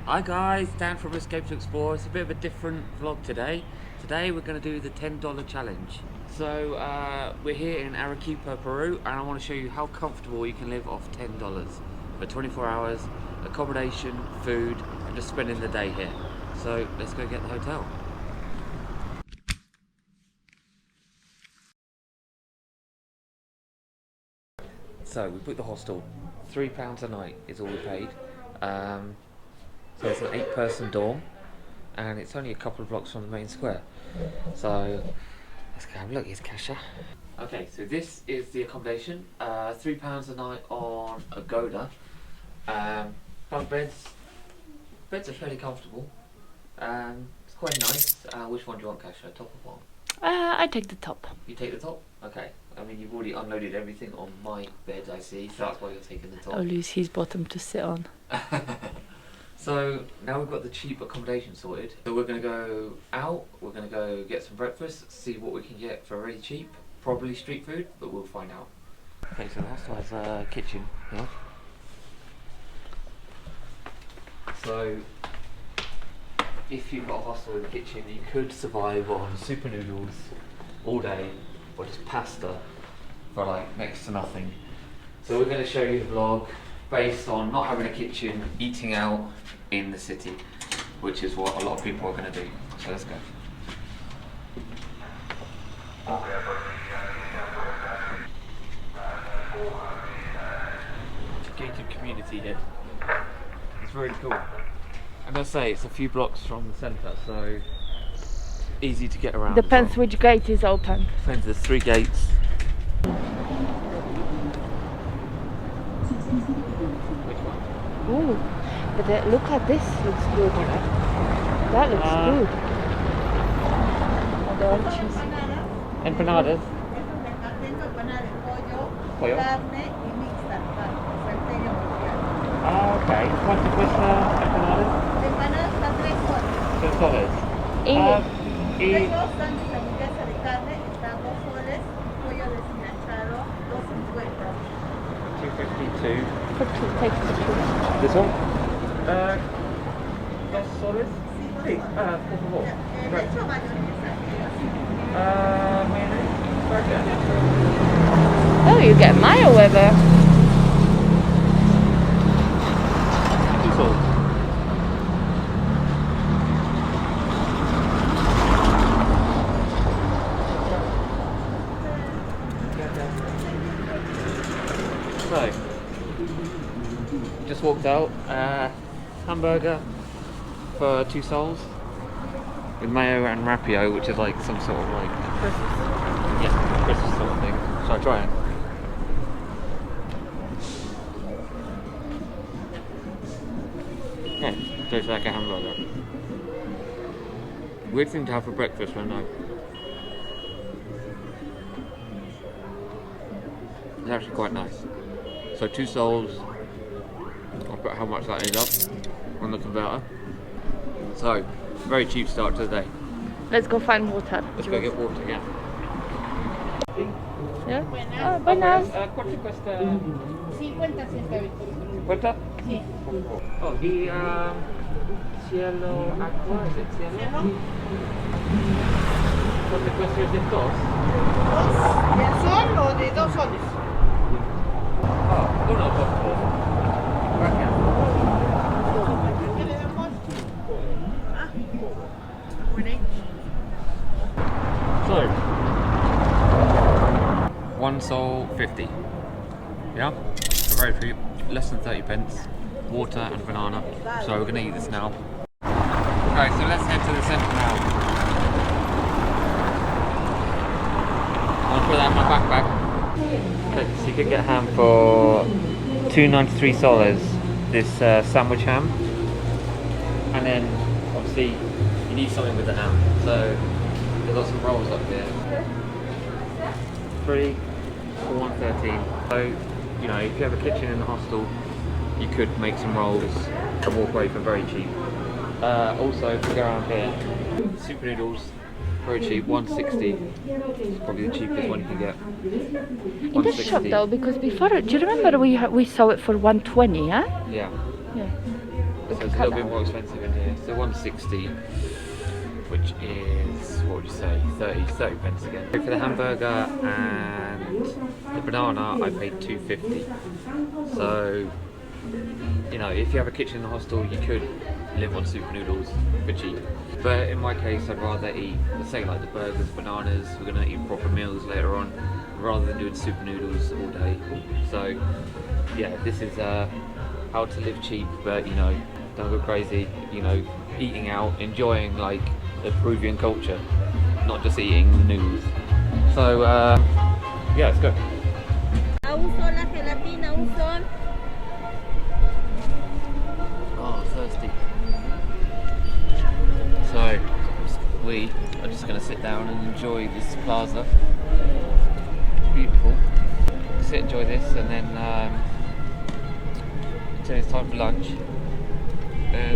Hi guys, Dan from Escape to Explore. It's a bit of a different vlog today. Today we're going to do the $10 challenge. So we're here in Arequipa, Peru, and I want to show you how comfortable you can live off $10 for 24 hours, accommodation, food, and just spending the day here. So let's go get the hotel. So we booked the hostel. £3 a night is all we paid. So it's an 8-person dorm, and it's only a couple of blocks from the main square. So let's go have a look. Here's Kasha. Okay, so this is the accommodation. £3 a night on Agoda. Bunk beds. Beds are fairly comfortable. It's quite nice. Which one do you want, Kasha? Top or bottom? I take the top. You take the top? Okay. I mean, you've already unloaded everything on my bed, I see, so that's why you're taking the top. I'll use his bottom to sit on. So now we've got the cheap accommodation sorted. So we're going to go out, we're going to go get some breakfast, see what we can get for really cheap. Probably street food, but we'll find out. Okay, so the hostel has a kitchen here. So if you've got a hostel with a kitchen, you could survive on super noodles all day, or just pasta for like next to nothing. So we're going to show you the vlog based on not having a kitchen, eating out in the city, which is what a lot of people are going to do. So let's go. Gated community here. It's really cool. And I say it's a few blocks from the centre, so easy to get around. Depends which gate is open. Depends, there's 3 gates. Which one? Ooh, but look at this, looks good. That looks good. And the oranges. Empanadas. Pollo. Okay. ¿Cuánto cuesta empanadas? Empanadas a 3 soles. 3 soles. Y Luego sándwich de hamburguesa de carne está 2 soles, pollo deshilachado 2.50. 252. For two, take the two. This one? 2 soles. Sí, por favor. Le echo mayonesa. Oh, you get mayo with it. 2 soles. So, just walked out. Hamburger for 2 soles with mayo and rapio, which is like some sort of like Christmas sort of thing. Shall I try it? Yeah, tastes like a hamburger. Weird thing to have for breakfast, I know. It's actually quite nice. So 2 soles. I'll put how much that ended up on the converter. So, very cheap start to the day. Let's go find water. Let's go get water, yeah. Yeah? Oh, buenas. ¿Cuánto cuesta? 50 centavos. ¿Cuánto? Sí. Oh, y cielo aqua, ¿es it cielo? ¿Cuánto cuesta de 2? ¿De sol o de 2 soles? Oh, uno, por favor. Gracias. ¿Qué le damos? So, 1 sol 50. Yeah? So very cheap. Less than 30 pence. Water and banana. So we're gonna eat this now. Okay, so let's head to the centre now. I'll put that in my backpack. Okay, so you could get ham for 2.93 soles. This sandwich ham. And then, obviously, you need something with the ham. So, they've got some rolls up here. 3 for 1.13. So, you know, if you have a kitchen in the hostel, you could make some rolls and walk away for very cheap. Also, if you go around here, super noodles, very cheap, 160. It's probably the cheapest one you can get. In the shop though, because before, do you remember we saw it for 120, yeah? Yeah. Yeah. so it's a little bit more expensive in here. So 160, which is, what would you say, 30 pence again. For the hamburger and the banana, I paid 250. So, you know, if you have a kitchen in the hostel, you could live on soup noodles for cheap. But in my case, I'd rather eat, let's say, like the burgers, bananas. We're gonna eat proper meals later on, rather than doing soup noodles all day. So, yeah, this is how to live cheap, but you know, don't go crazy. You know, eating out, enjoying like the Peruvian culture, not just eating noodles. So, yeah, let's go. Un sol la gelatina, un sol. Oh, thirsty. So, we are just going to sit down and enjoy this plaza. Beautiful. Sit, enjoy this, and then until it's time for lunch. A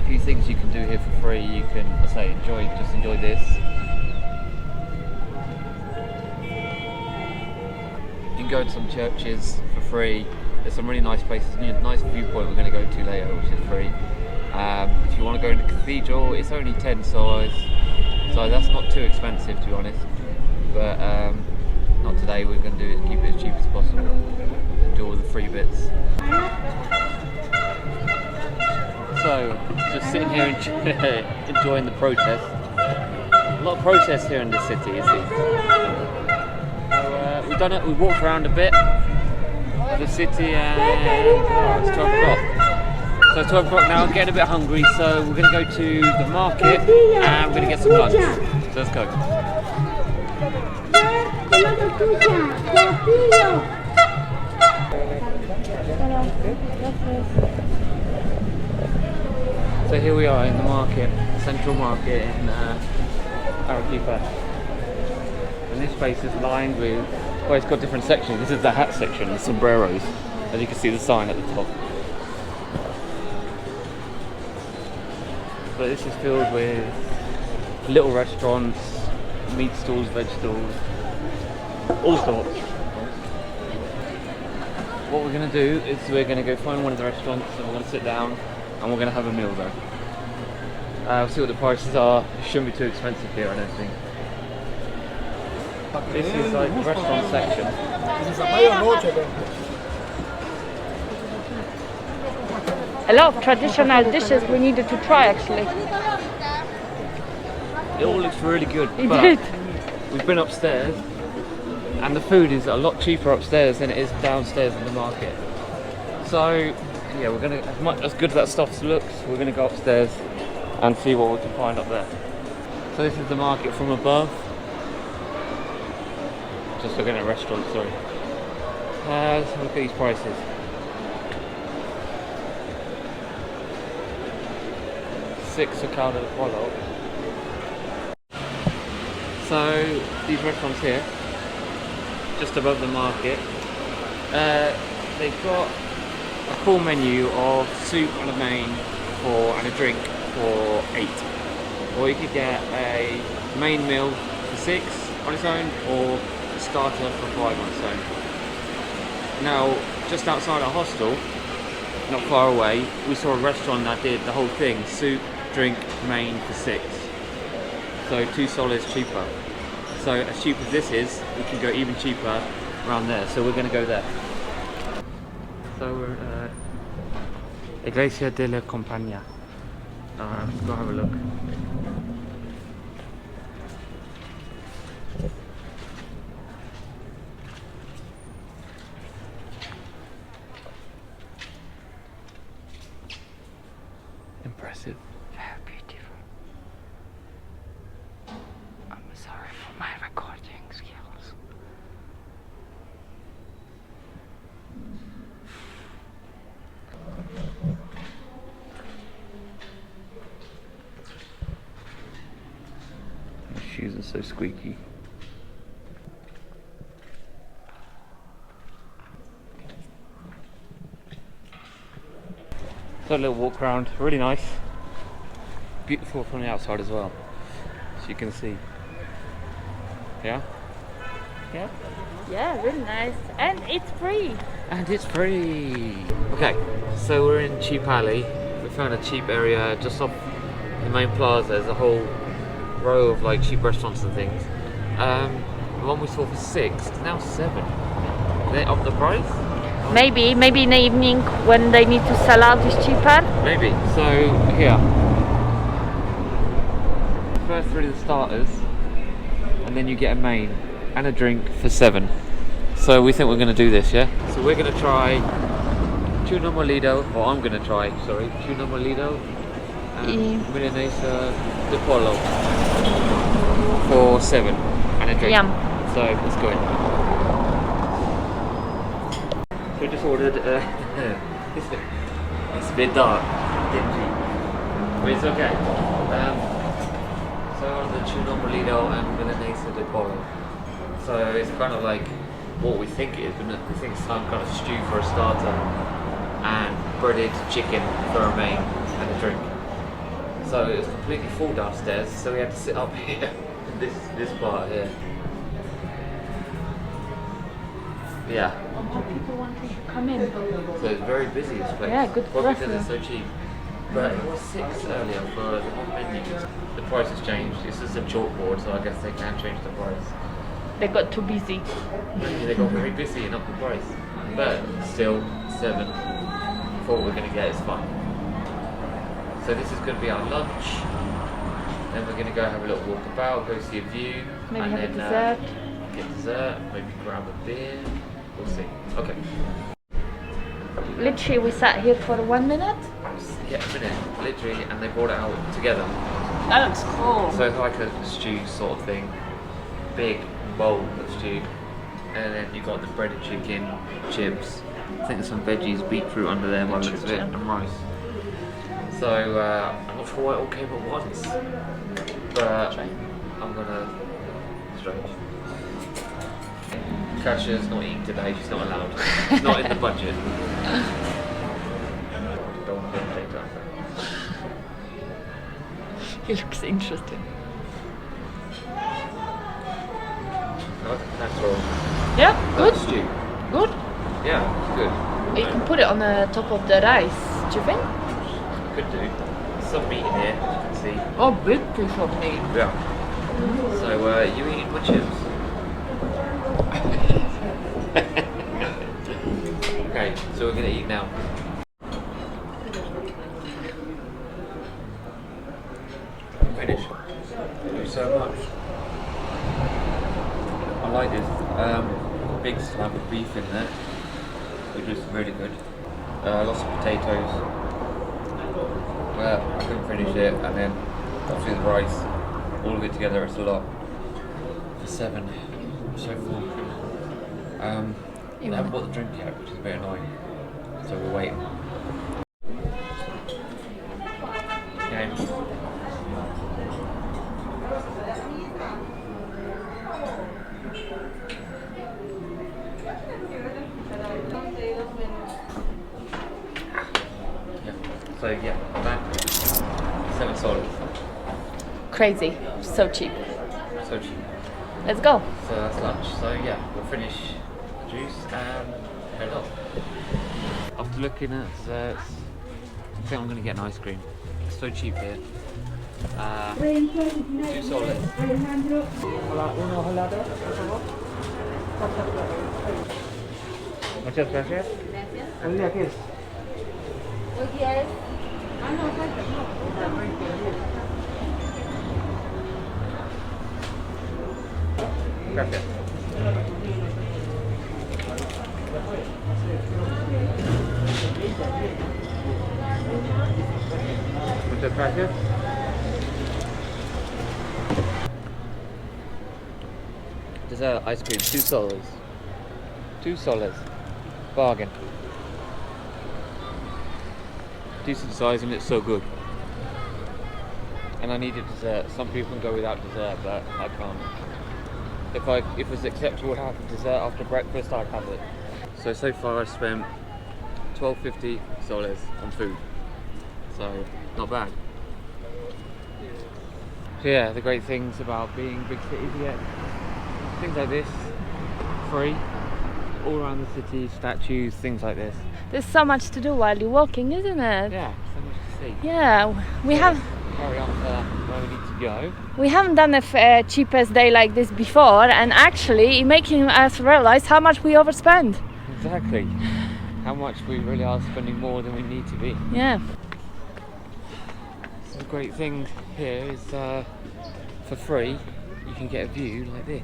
few things you can do here for free. You can, I say, just enjoy this. You can go to some churches for free. There's some really nice places, nice viewpoint we're going to go to later, which is free. If you want to go in the cathedral, it's only 10 soles, so that's not too expensive, to be honest. But not today. We're going to keep it as cheap as possible and do all the free bits. So, just sitting here enjoying the protest. A lot of protests here in this city, you see. So, we've done it. We've walked around a bit of the city, and it's 12 o'clock. So it's 12 o'clock now. I'm getting a bit hungry, so we're going to go to the market and we're going to get some lunch. So let's go. So here we are in the market, central market in Arequipa. And this place is lined with, well, it's got different sections. This is the hat section, the sombreros. As you can see the sign at the top. But this is filled with little restaurants, meat stalls, veg stalls, all sorts. What we're going to do is we're going to go find one of the restaurants and we're going to sit down and we're going to have a meal there. We'll see what the prices are. It shouldn't be too expensive here, I don't think. This is like the restaurant section. A lot of traditional dishes we needed to try actually. It all looks really good, It but did. we've been upstairs and the food is a lot cheaper upstairs than it is downstairs in the market. So yeah, we're gonna, as good as that stuff looks, we're gonna go upstairs and see what we can find up there. So this is the market from above. Just looking at restaurants, sorry. Let's have a look at these prices. $6 a caldo de pollo. So these restaurants here, just above the market, they've got a cool menu of soup and a main and a drink for 8. Or you could get a main meal for 6 on its own, or a starter for 5 on its own. Now, just outside our hostel, not far away, we saw a restaurant that did the whole thing, soup, drink, main for 6. So 2 soles cheaper. So as cheap as this is, we can go even cheaper around there. So we're going to go there. So we're at Iglesia de la Compañía. Let's go have a look. Impressive. Very beautiful. I'm sorry for my recording skills. My shoes are so squeaky. So a little walk around, really nice. Beautiful from the outside as well, as you can see. Yeah? Yeah? Yeah, really nice. And it's free. And it's free. Okay, so we're in Cheap Alley. We found a cheap area just off the main plaza. There's a whole row of like cheap restaurants and things. The one we saw for $6 is now $7. They up the price? Maybe in the evening when they need to sell out is cheaper. Maybe. So here, first 3 of the starters, and then you get a main and a drink for $7. So we think we're going to do this, yeah? So we're going to try tuna molido, or I'm going to try, sorry, tuna molido and milanesa de pollo for $7 and a drink. Yum. So let's go in. So we just ordered, it's a bit dark, dingy, but it's okay. So I ordered tuna molido and milanesa de pollo. So it's kind of like what we think it is, but we think it's some kind of stew for a starter and breaded chicken for a main and a drink. So it was completely full downstairs, so we had to sit up here in this part here. Yeah. More people wanting to come in. So it's very busy, this place. Yeah, good Probably stuff, because it's so cheap. But it was $6 earlier for the whole menu. The price has changed. This is a chalkboard, so I guess they can change the price. They got too busy. Maybe they got very busy and up the price. But still, $7 for what we're going to get is fine. So this is going to be our lunch. Then we're going to go have a little walk about, go see a view. Maybe and have a then, dessert. Get dessert, maybe grab a beer. We'll see. Okay. Literally, we sat here for 1 minute. Yeah, a minute, literally, and they brought it out together. That looks cool. So it's like a stew sort of thing. Big bowl of stew. And then you got the breaded chicken, chips. I think there's some veggies, beetroot under there by the looks of it, and rice. So I'm not sure why it all came at once. But I'm gonna stretch. Kasha's not eating today, she's not allowed. It's not in the budget. Don't want to take that. He looks interesting. Natural. Yeah, good. Stew. Good. Yeah, good. You can put it on the top of the rice. Do you think? Could do. Some meat in here, as you can see. Oh, big piece of meat. Yeah. So, you eating my chips? Okay, so we're gonna eat now. Finish. Thank you so much. I like this big slab of beef in there, which is really good. Lots of potatoes. Well, I couldn't finish it, and then obviously the rice. All of it together, it's a lot. For $7. I'm so full. I haven't bought the drink yet, which is a bit annoying. So we're waiting. Okay. So yeah, that $7. Crazy. So cheap. So cheap. Let's go. So that's lunch. So yeah, we'll finish the juice and head off. After looking at desserts, I think I'm going to get an ice cream. It's so cheap here. $2. Muchas gracias. Hoy día es. Ah, no, falta, no. Gracias. Muchas gracias. Dessert ice cream, $2. $2. Bargain. Decent size and it's so good. And I needed dessert. Some people can go without dessert, but I can't. If it's acceptable to have dessert after breakfast, I'd have it. So far I've spent $12.50 on food. So not bad. So yeah, the great things about being big cities, you get things like this free, all around the city, statues, things like this. There's so much to do while you're walking, isn't it? Yeah, so much to see. Yeah, we So have. let's carry on to where we need to go. We haven't done a cheapest day like this before, and actually making us realize how much we overspend. Exactly. How much we really are spending more than we need to be. Yeah. So the great thing here is for free you can get a view like this.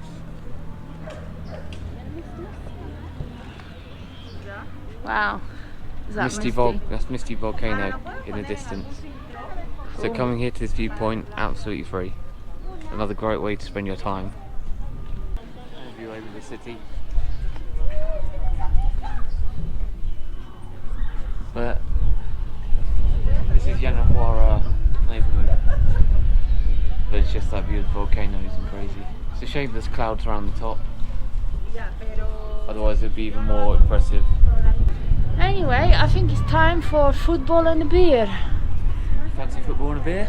Wow. Is that Misty that's Misty Volcano in the distance. So coming here to this viewpoint, absolutely free. Another great way to spend your time. A view over the city. But this is Yanahuara neighbourhood. But it's just that view of the volcanoes and crazy. It's a shame there's clouds around the top. Otherwise it'd be even more impressive. Anyway, I think it's time for football and a beer. Fancy football and a beer?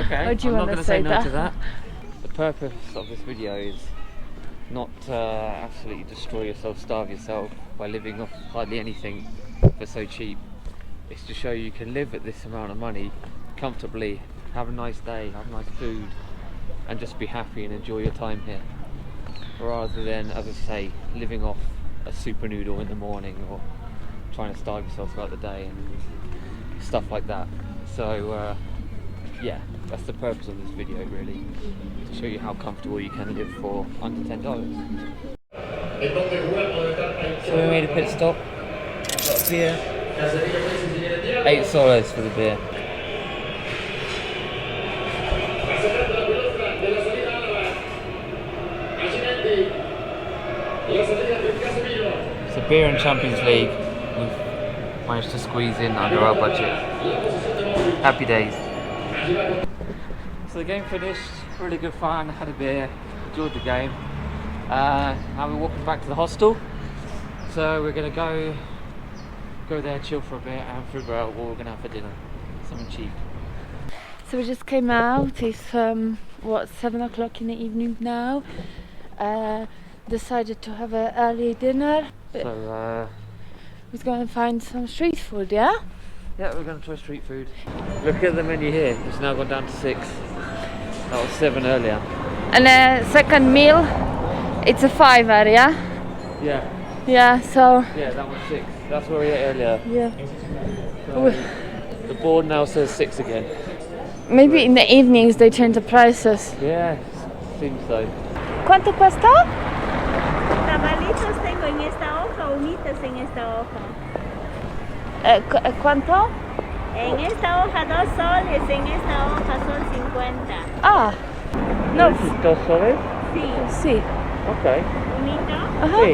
Okay, Or do you I'm not wanna going to say say no that? to that. The purpose of this video is not to absolutely destroy yourself, starve yourself by living off hardly anything for so cheap. It's to show you can live at this amount of money comfortably, have a nice day, have nice food, and just be happy and enjoy your time here. Rather than, as I say, living off a super noodle in the morning or trying to starve yourself throughout the day and stuff like that. So yeah, that's the purpose of this video really, to show you how comfortable you can live for under $10. So we made a pit stop, got a beer, $8 for the beer. So beer and Champions League, we've managed to squeeze in under our budget. Happy days. So the game finished, really good fun, had a beer, enjoyed the game. Now we're walking back to the hostel. So we're gonna go there, chill for a bit and figure out what we're gonna have for dinner. Something cheap. So we just came out. It's 7 o'clock in the evening now. Decided to have an early dinner. So We're going to find some street food, yeah? yeah, we're gonna try street food. Look at the menu here, it's now gone down to 6. That was 7 earlier. And a second meal, it's a 5 area. Yeah. Yeah, so Yeah, that was 6. That's where we ate earlier. yeah. So the board now says 6 again. Maybe in the evenings they change the prices. Yeah, seems so. ¿Cuánto cuesta? Tamalitos tengo en esta hoja, humitas en esta hoja. ¿Cuánto? En esta hoja 2 soles, en esta hoja son 50. Ah, no. ¿2 soles? Sí. Sí. Ok. ¿Humito? Ajá. Sí.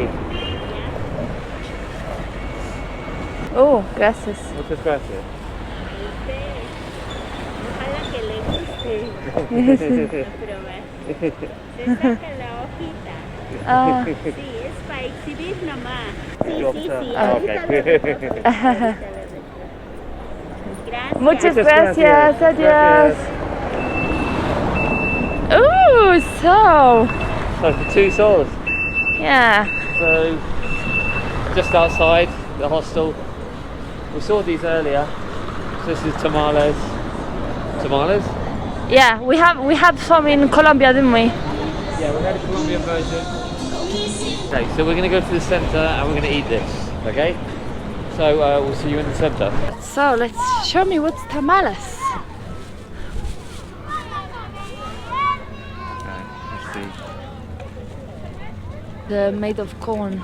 Oh, gracias. Muchas gracias. Ojalá que le guste. Probar. Se saca la hojita. Ah. Sí, es para exhibir nomás. Sí, sí. Ah, Ahorita ok. lo recojo. Gracias. Muchas gracias. Adiós. Ooh, so. So for 2 soles. Yeah. So just outside the hostel. We saw these earlier. So this is tamales. Tamales? Yeah, we had some in Colombia, didn't we? Yeah, we had a Colombian version. Okay, so we're going to go to the centre and we're going to eat this, okay? So we'll see you in the centre. So let's show me what's tamales. Okay, let's see. They're made of corn.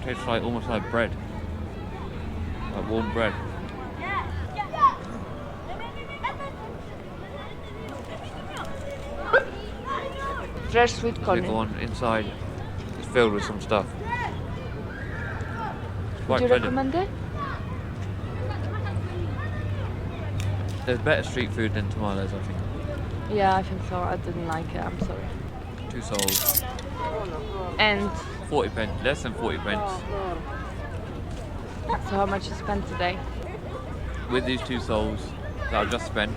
Tastes like almost like bread, like warm bread. Fresh sweet The corn. one inside is filled with some stuff. Would Quite you filling. recommend it? There's better street food than tamales, I think. Yeah, I think so. I didn't like it. I'm sorry. 2 soles, And 40 pence, less than 40 pence. So how much you spent today? With these 2 sols that I've just spent,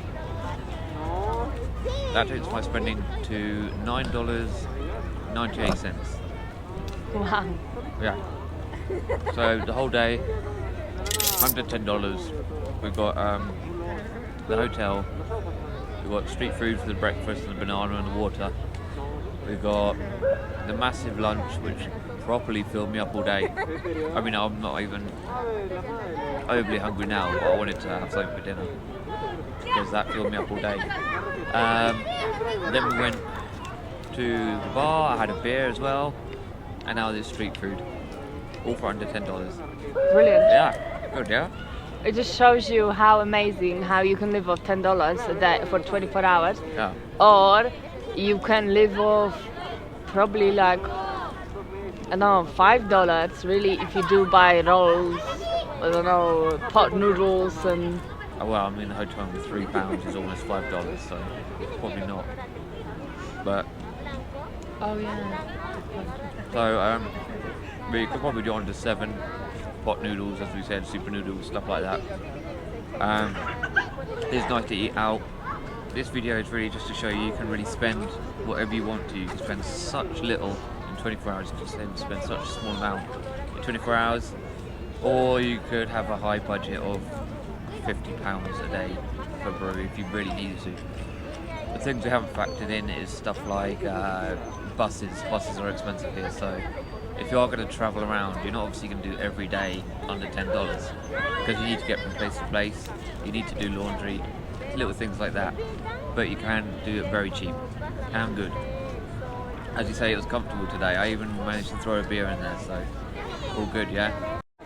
that takes my spending to $9.98. Wow. Yeah. So the whole day, under $10. We've got the hotel. We've got street food for the breakfast and the banana and the water. We've got the massive lunch, which properly filled me up all day. I mean, I'm not even overly hungry now, but I wanted to have something for dinner because that filled me up all day. Then we went to the bar. I had a beer as well, and now this street food, all for under $10. Brilliant. Yeah, good, yeah. It just shows you how amazing how you can live off $10 a day for 24 hours. Yeah. Or you can live off probably like, I don't know, $5 really if you do buy rolls, I don't know, pot noodles and... Well, I'm in a hotel with £3 is almost $5, so probably not. But Oh yeah. so we could probably do under 7 pot noodles, as we said, super noodles, stuff like that. It's nice to eat out. This video is really just to show you can really spend whatever you want to. You can spend such little in 24 hours, you can spend such a small amount in 24 hours, or you could have a high budget of £50 a day for Peru if you really needed to. The things we haven't factored in is stuff like buses. Buses are expensive here, so if you are going to travel around, you're not obviously going to do every day under $10 because you need to get from place to place, you need to do laundry, little things like that, but you can do it very cheap and good. As you say, it was comfortable today. I even managed to throw a beer in there, so all good, yeah?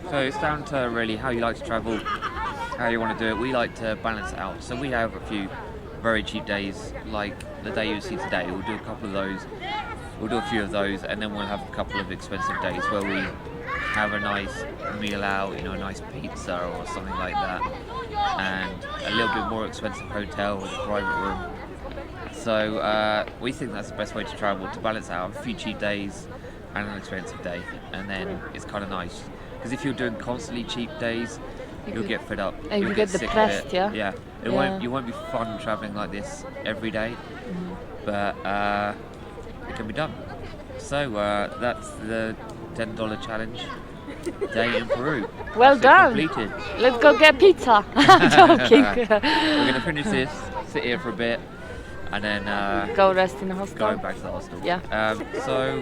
So it's down to really how you like to travel, how you want to do it. We like to balance it out, so we have a few very cheap days, like the day you see today. We'll do a couple of those. We'll do a few of those, and then we'll have a couple of expensive days where we have a nice meal out, you know, a nice pizza or something like that, and a little bit more expensive hotel with a private room. So we think that's the best way to travel, to balance out a few cheap days and an expensive day, and then it's kind of nice. Because if you're doing constantly cheap days, you'll get fed up. And You'll you get sick of depressed, it. yeah? Yeah. It won't be fun traveling like this every day, but it can be done. So that's the $10 challenge day in Peru. Well That's it, done. completed. Let's go get pizza. I'm joking. We're gonna finish this, sit here for a bit, and then Go rest in the hostel. go back to the hostel. Yeah. So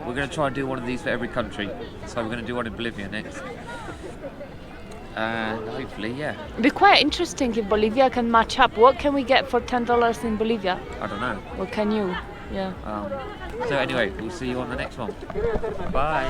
we're gonna try and do one of these for every country. So we're gonna do one in Bolivia next, and hopefully, yeah. It'd be quite interesting if Bolivia can match up. What can we get for $10 in Bolivia? I don't know. What can you? Yeah. So anyway, we'll see you on the next one. Bye.